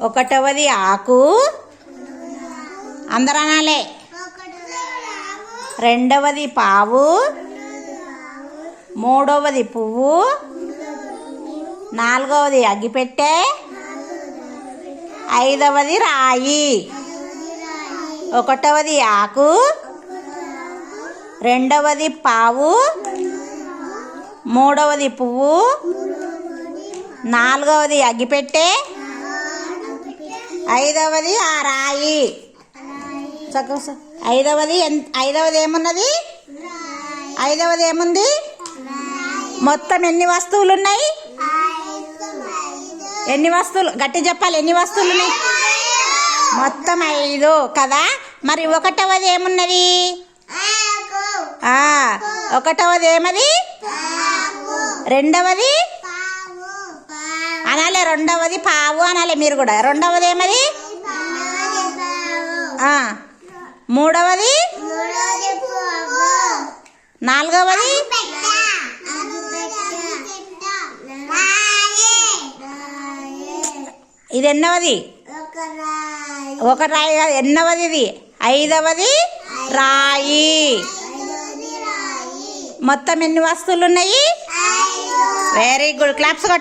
ఒకటవది ఆకు, అందరూ అనాలే. రెండవది పావు, మూడవది పువ్వు, నాలుగవది అగ్గిపెట్టె, ఐదవది రాయి. ఒకటవది ఆకు, రెండవది పావు, మూడవది పువ్వు, నాలుగవది అగ్గిపెట్టె, ఐదవది ఆ రాయి. ఐదవది ఏమున్నది? ఐదవది ఏముంది? మొత్తం ఎన్ని వస్తువులు ఉన్నాయి? ఎన్ని వస్తువులు? గట్టి చెప్పాలి. ఎన్ని వస్తువులు ఉన్నాయి? మొత్తం 5 కదా. మరి ఒకటవది ఏమున్నది? ఒకటవది ఏమది? రెండవది అనాలే. రెండవది పావు అనాలే మీరు కూడా. రెండవది ఏమది? మూడవది, నాలుగవది, ఇది ఎన్నవది? ఒక రాయి కాదు, ఎన్నవది ఇది? ఐదవది రాయి. మొత్తం ఎన్ని వస్తువులు ఉన్నాయి? Very good. క్లాప్స్ కొట్ట.